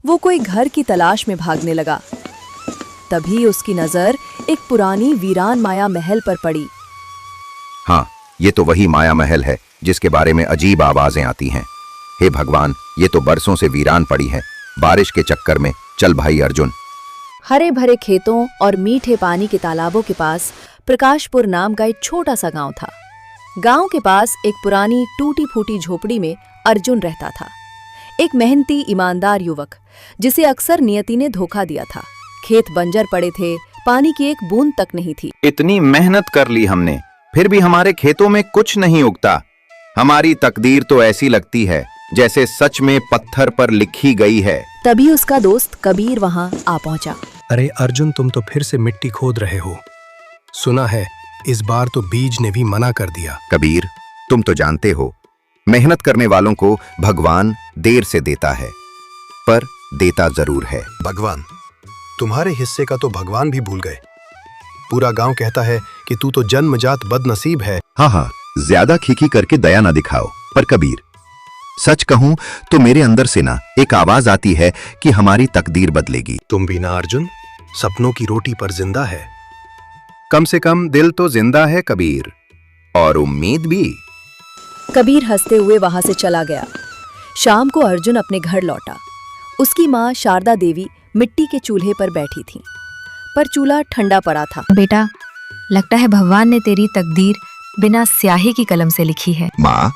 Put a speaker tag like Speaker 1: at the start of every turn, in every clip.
Speaker 1: वो कोई घर की तलाश में भागने लगा। तभी उसकी नजर एक पुरानी वीरान माया महल पर पड़ी।
Speaker 2: हाँ, ये तो वही माया महल है जिसके बारे में अजीब आवाजें आती हैं। हे भगवान, ये तो बरसों से वीरान पड़ी है। बारिश के चक्कर में चल भाई अर्जुन।
Speaker 1: हरे भरे खेतों और मीठे पानी के तालाबों के पास प्रकाशपुर नाम का एक छोटा सा गांव था। गांव के पास एक पुरानी टूटी फूटी झोपड़ी में अर्जुन रहता था, एक मेहनती ईमानदार युवक जिसे अक्सर नियति ने धोखा दिया था। खेत बंजर पड़े थे, पानी की एक बूंद तक नहीं थी।
Speaker 2: इतनी मेहनत कर ली हमने, फिर भी हमारे खेतों में कुछ नहीं उगता। हमारी तकदीर तो ऐसी लगती है जैसे सच में पत्थर पर लिखी गई है।
Speaker 1: तभी उसका दोस्त कबीर वहां आ पहुंचा।
Speaker 3: अरे अर्जुन, तुम तो फिर से मिट्टी खोद रहे हो। सुना है इस बार तो बीज ने भी मना कर दिया।
Speaker 2: कबीर, तुम तो जानते हो मेहनत करने वालों को भगवान देर से देता है, पर देता जरूर है।
Speaker 3: भगवान, तुम्हारे हिस्से का तो भगवान भी भूल गए। पूरा गांव कहता है कि तू तो जन्मजात बदनसीब है।
Speaker 2: हाँ, ज्यादा खीखी करके दया ना दिखाओ। पर कबीर, सच कहूं तो मेरे अंदर से ना एक आवाज आती है कि हमारी तकदीर बदलेगी।
Speaker 3: तुम भी ना अर्जुन, सपनों की रोटी पर जिंदा है।
Speaker 2: कम से कम दिल तो जिंदा है कबीर, और उम्मीद भी।
Speaker 1: कबीर हंसते हुए वहां से चला गया। शाम को अर्जुन अपने घर लौटा। उसकी माँ शारदा देवी मिट्टी के चूल्हे पर बैठी थीं, पर चूल्हा ठंडा पड़ा था।
Speaker 4: बेटा, लगता है भगवान ने तेरी तकदीर बिना स्याही की कलम से लिखी है।
Speaker 2: माँ,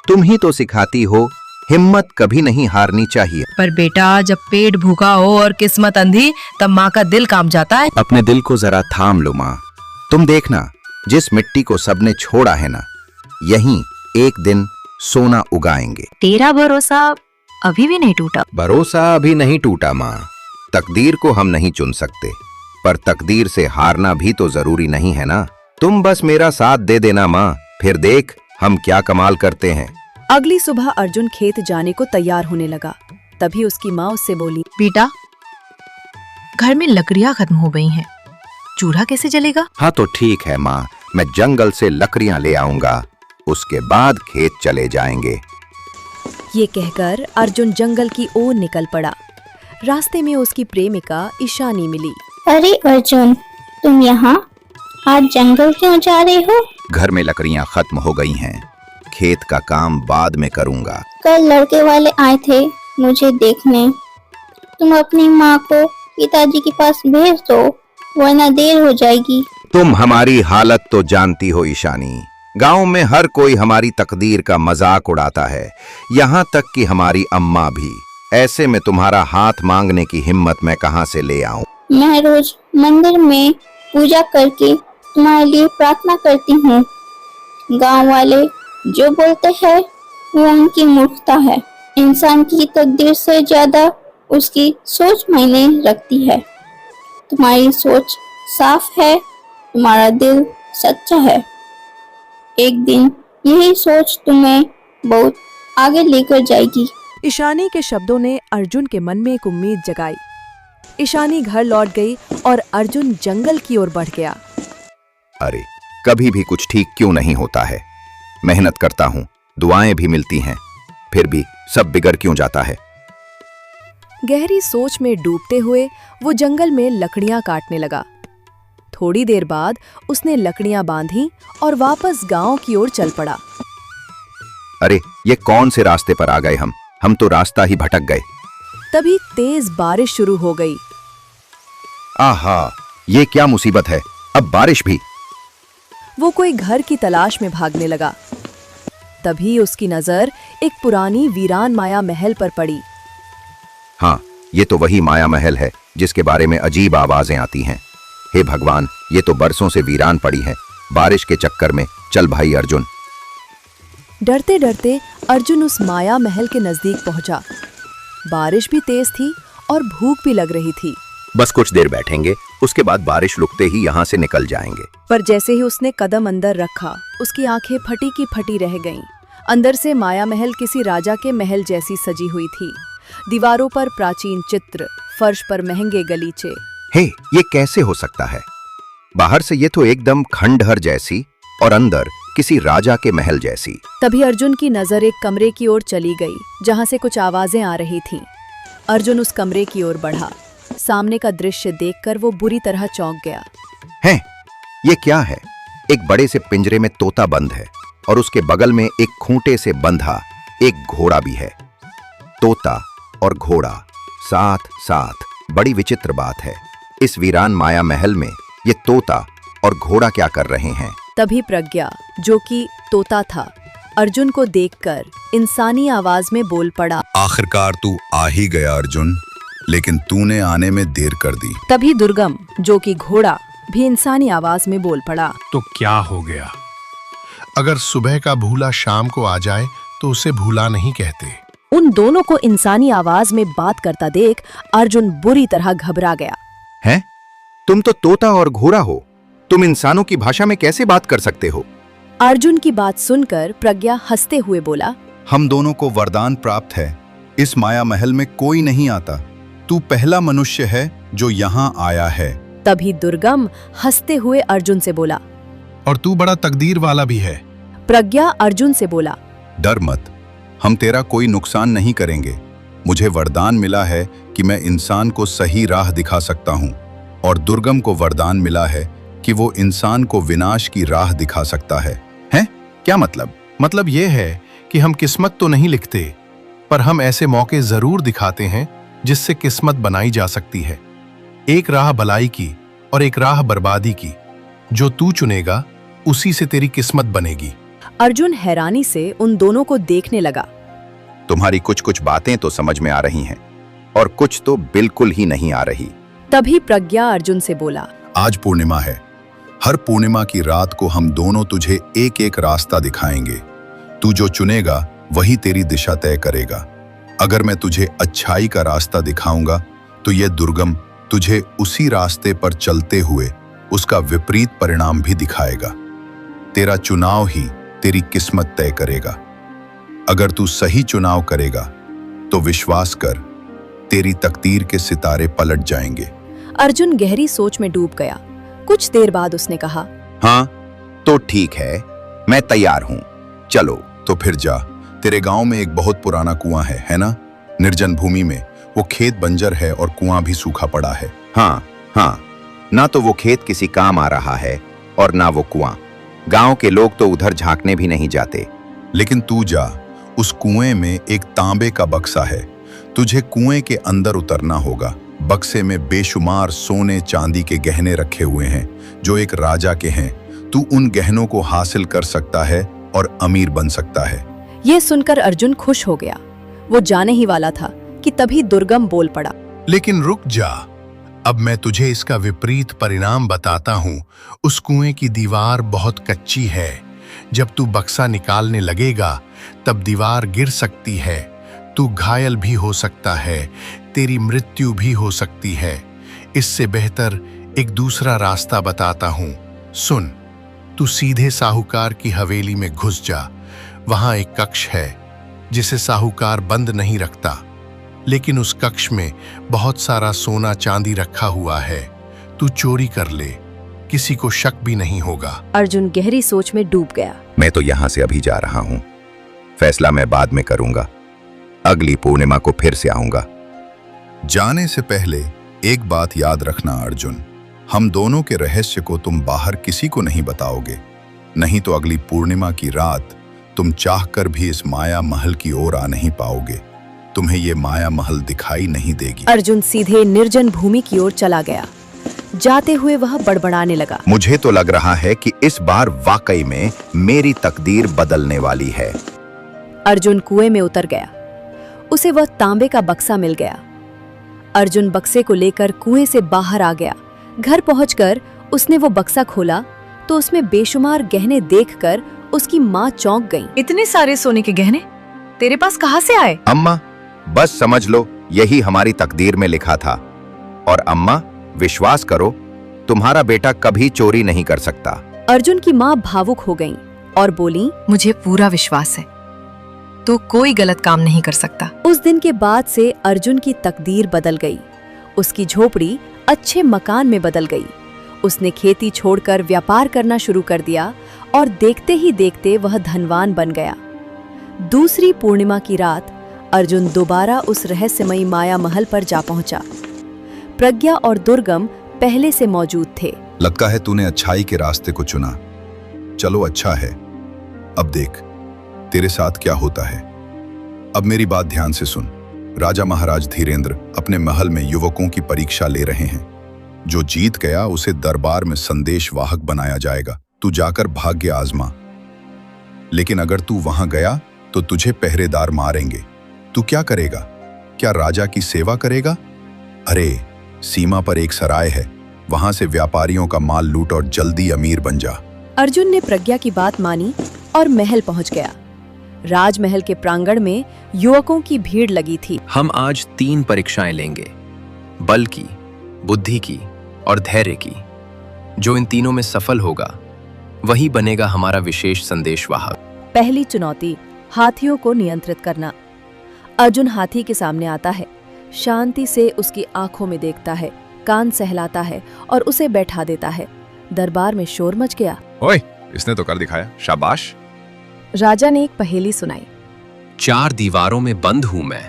Speaker 2: तुम ही तो सिखाती हो हिम्मत कभी नहीं हारनी चाहिए।
Speaker 5: पर बेटा, जब पेट भूखा हो और किस्मत अंधी, तब माँ का दिल कांप जाता है।
Speaker 2: अपने दिल को जरा थाम लो माँ। तुम देखना, जिस मिट्टी को सबने छोड़ा है ना, यहीं एक दिन सोना उगाएंगे।
Speaker 4: तेरा भरोसा अभी भी नहीं टूटा।
Speaker 2: भरोसा अभी नहीं टूटा माँ। तकदीर को हम नहीं चुन सकते, पर तकदीर से हारना भी तो जरूरी नहीं है ना। तुम बस मेरा साथ दे देना माँ, फिर देख हम क्या कमाल करते हैं।
Speaker 1: अगली सुबह अर्जुन खेत जाने को तैयार होने लगा। तभी उसकी माँ उससे बोली,
Speaker 5: बेटा, घर में लकड़ियाँ खत्म हो गई हैं, चूल्हा कैसे जलेगा?
Speaker 2: हाँ तो ठीक है माँ, मैं जंगल से लकड़ियाँ ले आऊंगा, उसके बाद खेत चले जाएंगे।
Speaker 1: ये कहकर अर्जुन जंगल की ओर निकल पड़ा। रास्ते में उसकी प्रेमिका ईशानी मिली।
Speaker 6: अरे अर्जुन, तुम यहाँ आज जंगल क्यों जा रहे हो?
Speaker 2: घर में लकड़ियाँ खत्म हो गई हैं, खेत का काम बाद में करूंगा।
Speaker 6: कल लड़के वाले आए थे मुझे देखने। तुम अपनी माँ को पिताजी के पास भेज दो, वरना देर हो जाएगी।
Speaker 2: तुम हमारी हालत तो जानती हो ईशानी। गांव में हर कोई हमारी तकदीर का मजाक उड़ाता है, यहाँ तक कि हमारी अम्मा भी। ऐसे में तुम्हारा हाथ मांगने की हिम्मत मैं कहाँ से ले आऊं?
Speaker 6: मैं रोज मंदिर में पूजा करके तुम्हारे लिए प्रार्थना करती हूँ। गांव वाले जो बोलते हैं वो उनकी मूर्खता है। इंसान की तकदीर से ज्यादा उसकी सोच मायने रखती है। तुम्हारी सोच साफ है, तुम्हारा दिल सच्चा है। एक दिन यही सोच तुम्हें बहुत आगे लेकर जाएगी।
Speaker 1: ईशानी के शब्दों ने अर्जुन के मन में एक उम्मीद जगाई। ईशानी घर लौट गई और अर्जुन जंगल की ओर बढ़ गया।
Speaker 2: अरे, कभी भी कुछ ठीक क्यों नहीं होता है? मेहनत करता हूँ, दुआएं भी मिलती हैं, फिर भी सब बिगड़ क्यों जाता है?
Speaker 1: गहरी सोच में डूबते हुए वो जंगल में लकड़ियां काटने लगा। थोड़ी देर बाद उसने लकड़ियां बांधी और वापस गांव की ओर चल पड़ा।
Speaker 2: अरे, ये कौन से रास्ते पर आ गए हम तो रास्ता ही भटक गए।
Speaker 1: तभी तेज बारिश शुरू हो गई।
Speaker 2: आहा, ये क्या मुसीबत है, अब बारिश भी।
Speaker 1: वो कोई घर की तलाश में भागने लगा। तभी उसकी नजर एक पुरानी वीरान माया महल पर पड़ी।
Speaker 2: हाँ, ये तो वही माया महल है जिसके बारे में अजीब आवाजें आती हैं। हे भगवान, ये तो बरसों से वीरान पड़ी है। बारिश के चक्कर में चल भाई अर्जुन।
Speaker 1: डरते डरते अर्जुन उस माया महल के नजदीक पहुंचा। बारिश भी तेज थी और भूख भी लग रही थी।
Speaker 2: बस कुछ देर बैठेंगे, उसके बाद बारिश रुकते ही यहाँ से निकल जाएंगे।
Speaker 1: पर जैसे ही उसने कदम अंदर रखा, उसकी आंखें फटी की फटी रह गईं। अंदर से माया महल किसी राजा के महल जैसी सजी हुई थी। दीवारों पर प्राचीन चित्र, फर्श पर महंगे गलीचे।
Speaker 2: हे, ये कैसे हो सकता है? बाहर से ये तो एकदम खंडहर जैसी और अंदर किसी राजा के महल जैसी।
Speaker 1: तभी अर्जुन की नजर एक कमरे की ओर चली गई, जहां से कुछ आवाजें आ रही थीं। अर्जुन उस कमरे की ओर बढ़ा। सामने का दृश्य देखकर वो बुरी तरह चौंक गया।
Speaker 2: हैं, ये क्या है? एक बड़े से पिंजरे में तोता बंद है और उसके बगल में एक खूंटे से बंधा एक घोड़ा भी है। तोता और घोड़ा साथ साथ, बड़ी विचित्र बात है। इस वीरान माया महल में ये तोता और घोड़ा क्या कर रहे हैं?
Speaker 1: तभी प्रज्ञा, जो कि तोता था, अर्जुन को देखकर इंसानी आवाज में बोल पड़ा।
Speaker 7: आखिरकार तू आ ही गया अर्जुन, लेकिन तूने आने में देर कर दी।
Speaker 1: तभी दुर्गम, जो कि घोड़ा, भी इंसानी आवाज में बोल पड़ा।
Speaker 8: तो क्या हो गया?
Speaker 3: अगर सुबह का भूला शाम को आ जाए तो उसे भूला नहीं कहते।
Speaker 1: उन दोनों को इंसानी आवाज में बात करता देख अर्जुन बुरी तरह घबरा गया।
Speaker 2: हैं? तुम तो तोता और घोड़ा हो, तुम इंसानों की भाषा में कैसे बात कर सकते हो?
Speaker 1: अर्जुन की बात सुनकर प्रज्ञा हंसते हुए बोला,
Speaker 7: हम दोनों को वरदान प्राप्त है। इस माया महल में कोई नहीं आता। तू पहला मनुष्य है जो यहाँ आया है।
Speaker 1: तभी दुर्गम हंसते हुए अर्जुन से बोला।
Speaker 3: और तू बड़ा तकदीर वाला भी है।
Speaker 1: प्रज्ञा अर्जुन से बोला,
Speaker 7: डर मत, हम तेरा कोई नुकसान नहीं करेंगे। मुझे वरदान मिला है कि मैं इंसान को सही राह दिखा सकता हूँ, और दुर्गम को वरदान मिला है कि वो इंसान को विनाश की राह दिखा सकता है। हैं? क्या मतलब?
Speaker 3: मतलब ये है कि हम किस्मत तो नहीं लिखते, पर हम ऐसे मौके जरूर दिखाते हैं जिससे किस्मत बनाई जा सकती है। एक राह भलाई की और एक राह बर्बादी की। जो तू चुनेगा उसी से तेरी किस्मत बनेगी।
Speaker 1: अर्जुन हैरानी से उन दोनों को देखने लगा।
Speaker 2: तुम्हारी कुछ कुछ बातें तो समझ में आ रही हैं और कुछ तो बिल्कुल ही नहीं आ रही।
Speaker 1: तभी प्रज्ञा अर्जुन से बोला,
Speaker 7: आज पूर्णिमा है। हर पूर्णिमा की रात को हम दोनों तुझे एक एक रास्ता दिखाएंगे। तू जो चुनेगा वही तेरी दिशा तय करेगा। अगर मैं तुझे अच्छाई का रास्ता दिखाऊंगा तो यह दुर्गम तुझे उसी रास्ते पर चलते हुए उसका विपरीत परिणाम भी दिखाएगा। तेरा चुनाव ही तेरी किस्मत तय करेगा। अगर तू सही चुनाव करेगा तो विश्वास कर, तेरी तकदीर के सितारे पलट जाएंगे।
Speaker 1: अर्जुन गहरी सोच में डूब गया। कुछ देर बाद उसने कहा,
Speaker 2: हाँ तो ठीक है, मैं तैयार हूँ, चलो।
Speaker 7: तो फिर जा। तेरे गांव में एक बहुत पुराना कुआं है ना? निर्जन भूमि में। वो खेत बंजर है और कुआं भी सूखा पड़ा है।
Speaker 2: हाँ हाँ, ना तो वो खेत किसी काम आ रहा है और ना वो कुआं। गांव के लोग तो उधर झांकने भी नहीं जाते।
Speaker 7: लेकिन तू जा, उस कुएं में एक तांबे का बक्सा है। तुझे कुएं के अंदर उतरना होगा। बक्से में बेशुमार सोने चांदी के गहने रखे हुए हैं जो एक राजा के हैं। तू उन गहनों को हासिल कर सकता है और अमीर बन सकता है।
Speaker 1: यह सुनकर अर्जुन खुश हो गया। वो जाने ही वाला था कि तभी दुर्गम बोल पड़ा,
Speaker 3: लेकिन रुक जा, अब मैं तुझे इसका विपरीत परिणाम बताता हूँ। उस कुएं की दीवार बहुत कच्ची है। जब तू बक्सा निकालने लगेगा तब दीवार गिर सकती है। तू घायल भी हो सकता है, तेरी मृत्यु भी हो सकती है। इससे बेहतर एक दूसरा रास्ता बताता हूँ। सुन, तू सीधे साहूकार की हवेली में घुस जा। वहां एक कक्ष है जिसे साहूकार बंद नहीं रखता, लेकिन उस कक्ष में बहुत सारा सोना चांदी रखा हुआ है। तू चोरी कर ले, किसी को शक भी नहीं होगा।
Speaker 1: अर्जुन गहरी सोच में डूब गया।
Speaker 2: मैं तो यहाँ से अभी जा रहा हूँ, फैसला मैं बाद में करूंगा। अगली पूर्णिमा को फिर से आऊंगा।
Speaker 7: जाने से पहले एक बात याद रखना अर्जुन, हम दोनों के रहस्य को तुम बाहर किसी को नहीं बताओगे, नहीं तो अगली पूर्णिमा की रात तुम चाहकर भी इस माया महल की ओर आ नहीं पाओगे। तुम्हें ये माया महल दिखाई नहीं देगी।
Speaker 1: अर्जुन सीधे निर्जन भूमि की ओर चला गया। जाते हुए वह बड़बड़ाने लगा,
Speaker 2: मुझे तो लग रहा है कि इस बार वाकई में मेरी तकदीर बदलने वाली है।
Speaker 1: अर्जुन कुएं में उतर गया। उसे वह तांबे का बक्सा मिल गया। अर्जुन बक्से को लेकर कुएं से बाहर आ गया। घर पहुंचकर उसने वो बक्सा खोला तो उसमें बेशुमार गहने देखकर उसकी माँ चौंक गई।
Speaker 5: इतने सारे सोने के गहने तेरे पास कहाँ से आए?
Speaker 2: अम्मा, बस समझ लो यही हमारी तकदीर में लिखा था। और अम्मा, विश्वास करो, तुम्हारा बेटा कभी चोरी नहीं कर सकता।
Speaker 1: अर्जुन की माँ भावुक हो गईं और बोली,
Speaker 5: मुझे पूरा विश्वास है, तू कोई गलत काम नहीं कर सकता।
Speaker 1: उस दिन के बाद से अर्जुन की तकदीर बदल गई। उसकी झोपड़ी अच्छे मकान में बदल गई। उसने खेती छोड़कर व्यापार करना शुरू कर दिया और देखते ही देखते वह धनवान बन गया। दूसरी पूर्णिमा की रात अर्जुन दोबारा उस रहस्यमयी माया महल पर जा पहुंचा। प्रज्ञा और दुर्गम पहले से मौजूद थे।
Speaker 7: लगता है तूने अच्छाई के रास्ते को चुना। चलो अच्छा है। अब देख तेरे साथ क्या होता है। अब मेरी बात ध्यान से सुन। राजा महाराज धीरेंद्र अपने महल में युवकों की परीक्षा ले रहे हैं। जो जीत गया उसे दरबार में संदेशवाहक बनाया जाएगा। तू जाकर भाग्य आजमा। लेकिन अगर तू वहां गया तो तुझे पहरेदार मारेंगे। तू क्या करेगा? क्या राजा की सेवा करेगा? अरे सीमा पर एक सराय है, वहां से व्यापारियों का माल लूट और जल्दी अमीर बन जा।
Speaker 1: अर्जुन ने प्रज्ञा की बात मानी और महल पहुंच गया। राजमहल के प्रांगण में युवकों की भीड़ लगी थी।
Speaker 8: हम आज 3 परीक्षाएं लेंगे, बल की, बुद्धि की और धैर्य की। जो इन तीनों में सफल होगा वही बनेगा हमारा विशेष संदेशवाहक।
Speaker 1: पहली चुनौती, हाथियों को नियंत्रित करना। अर्जुन हाथी के सामने आता है, शांति से उसकी आंखों में देखता है, कान सहलाता है और उसे बैठा देता है। दरबार में शोर मच गया।
Speaker 9: ओए, इसने तो कर दिखाया, शाबाश।
Speaker 1: राजा ने एक पहेली सुनाई।
Speaker 8: 4 दीवारों में बंद हूं मैं,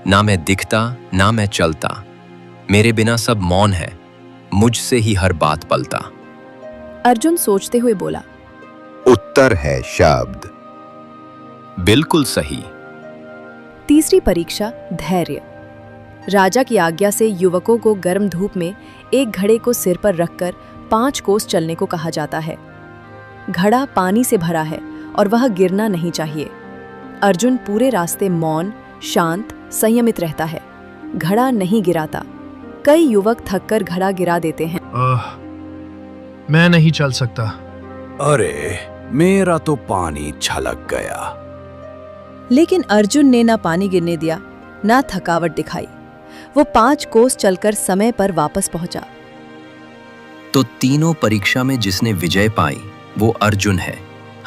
Speaker 8: ना मैं दिखता ना मैं चलता। मेरे बिना सब मौन है, मुझसे ही हर बात पलता।
Speaker 1: अर्जुन सोचते हुए बोला,
Speaker 2: उत्तर है शब्द।
Speaker 8: बिल्कुल सही।
Speaker 1: तीसरी परीक्षा, धैर्य। राजा की आज्ञा से युवकों को गर्म धूप में एक घड़े को सिर पर रखकर 5 कोस चलने को कहा जाता है। घड़ा पानी से भरा है और वह गिरना नहीं चाहिए। अर्जुन पूरे रास्ते मौन, शांत, संयमित रहता है। घड़ा नहीं गिराता। कई युवक थककर घड़ा गिरा देते हैं।
Speaker 10: मैं नहीं चल सकता।
Speaker 11: अरे मेरा तो पानी छलक गया।
Speaker 1: लेकिन अर्जुन ने ना पानी गिरने दिया, ना थकावट दिखाई। वो 5 कोस चलकर समय पर वापस पहुंचा।
Speaker 8: तो तीनों परीक्षा में जिसने विजय पाई वो अर्जुन है।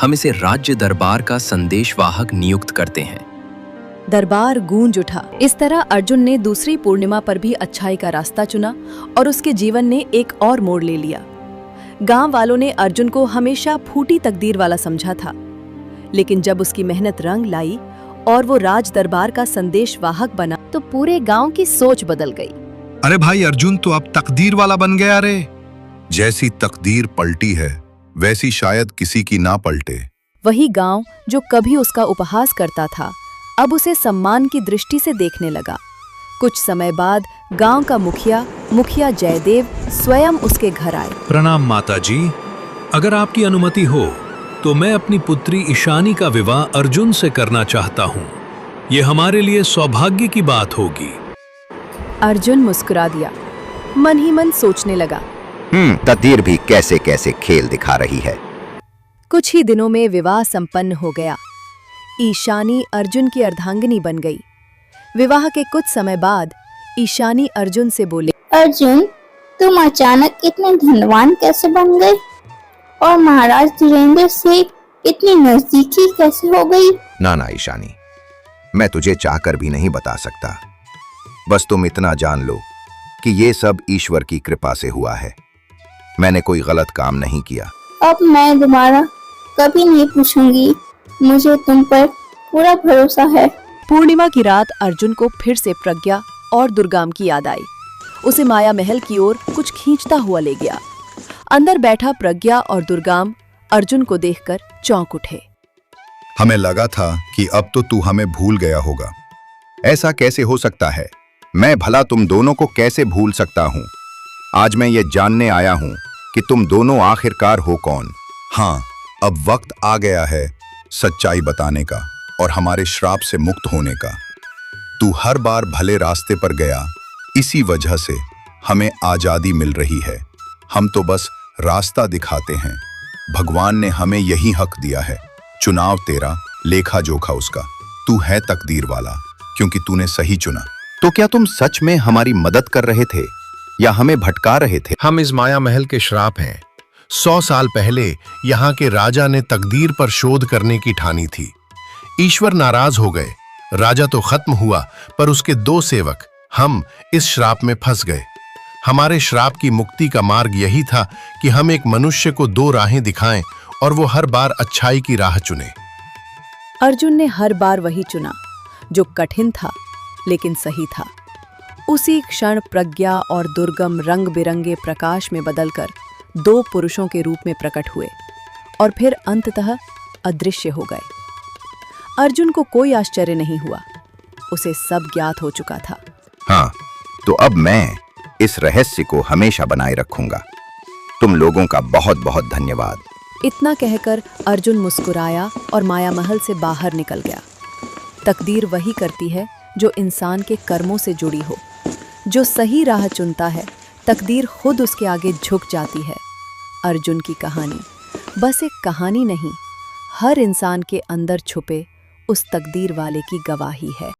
Speaker 8: हम इसे राज्य दरबार का संदेशवाहक नियुक्त करते हैं।
Speaker 1: दरबार गूंज उठा। इस तरह अर्जुन ने दूसरी पूर्णिमा पर भी अच्छाई का रास्ता चुना और उसके जीवन ने एक और मोड़ ले लिया। गांव वालों ने अर्जुन को हमेशा फूटी तकदीर वाला समझा था, लेकिन जब उसकी मेहनत रंग लाई और वो राज दरबार का संदेशवाहक बना तो पूरे गांव की सोच बदल गई।
Speaker 3: अरे भाई, अर्जुन तो अब तकदीर वाला बन गया रे। जैसी तकदीर पलटी है वैसी शायद किसी की ना पलटे।
Speaker 1: वही गांव जो कभी उसका उपहास करता था अब उसे सम्मान की दृष्टि से देखने लगा। कुछ समय बाद गांव का मुखिया जयदेव स्वयं उसके घर आए।
Speaker 10: प्रणाम माता जी, अगर आपकी अनुमति हो तो मैं अपनी पुत्री ईशानी का विवाह अर्जुन से करना चाहता हूँ। ये हमारे लिए सौभाग्य की बात होगी।
Speaker 1: अर्जुन मुस्कुरा दिया, मन ही मन सोचने लगा,
Speaker 2: तकदीर भी कैसे कैसे खेल दिखा रही है।
Speaker 1: कुछ ही दिनों में विवाह संपन्न हो गया। ईशानी अर्जुन की अर्धांगिनी बन गई। विवाह के कुछ समय बाद ईशानी अर्जुन से बोले,
Speaker 6: अर्जुन, तुम अचानक इतने धनवान कैसे बन गए और महाराज धीरेंद्र से इतनी नजदीकी कैसे हो गई?
Speaker 2: ना ना ईशानी, मैं तुझे चाहकर भी नहीं बता सकता। बस तुम इतना जान लो कि ये सब ईश्वर की कृपा से हुआ है। मैंने कोई गलत काम नहीं किया।
Speaker 6: अब मैं दोबारा कभी नहीं पूछूंगी। मुझे तुम पर पूरा भरोसा है।
Speaker 1: पूर्णिमा की रात अर्जुन को फिर से प्रज्ञा और दुर्गाम की याद आई। उसे माया महल की ओर कुछ खींचता हुआ ले गया। अंदर बैठा प्रज्ञा और दुर्गाम अर्जुन को देखकर चौंक उठे।
Speaker 7: हमें लगा था कि अब तो तू हमें भूल गया होगा।
Speaker 2: ऐसा कैसे हो सकता है? मैं भला तुम दोनों को कैसे भूल सकता हूँ? आज मैं ये जानने आया हूँ कि तुम दोनों आखिरकार हो कौन।
Speaker 7: हाँ, अब वक्त आ गया है सच्चाई बताने का और हमारे श्राप से मुक्त होने का। तू हर बार भले रास्ते पर गया, इसी वजह से हमें आजादी मिल रही है। हम तो बस रास्ता दिखाते हैं। भगवान ने हमें यही हक दिया है। चुनाव तेरा, लेखा जोखा उसका। तू है तकदीर वाला क्योंकि तूने सही चुना।
Speaker 2: तो क्या तुम सच में हमारी मदद कर रहे थे या हमें भटका रहे थे?
Speaker 3: हम इस माया महल के श्राप हैं। 100 साल पहले यहाँ के राजा ने तकदीर पर शोध करने की ठानी थी। ईश्वर नाराज हो गए। राजा तो खत्म हुआ, पर उसके 2 सेवक, हम इस श्राप में फंस गए। हमारे श्राप की मुक्ति का मार्ग यही था कि हम एक मनुष्य को 2 राहें दिखाएं और वो हर बार अच्छाई की राह चुने।
Speaker 1: अर्जुन ने हर बार वही चुना। जो कठिन था लेकिन सही था। उसी क्षण प्रज्ञा और दुर्गम रंग बिरंगे प्रकाश में बदलकर 2 पुरुषों के रूप में प्रकट हुए और फिर अंततः अदृश्य हो गए। अर्जुन को कोई आश्चर्य नहीं हुआ, उसे सब ज्ञात हो चुका था।
Speaker 2: हाँ, तो अब मैं इस रहस्य को हमेशा बनाए रखूंगा। तुम लोगों का बहुत बहुत धन्यवाद।
Speaker 1: इतना कहकर अर्जुन मुस्कुराया और माया महल से बाहर निकल गया। तकदीर वही करती है जो इंसान के कर्मों से जुड़ी हो। जो सही राह चुनता है, तकदीर खुद उसके आगे झुक जाती है। अर्जुन की कहानी बस एक कहानी नहीं, हर इंसान के अंदर छुपे उस तकदीर वाले की गवाही है।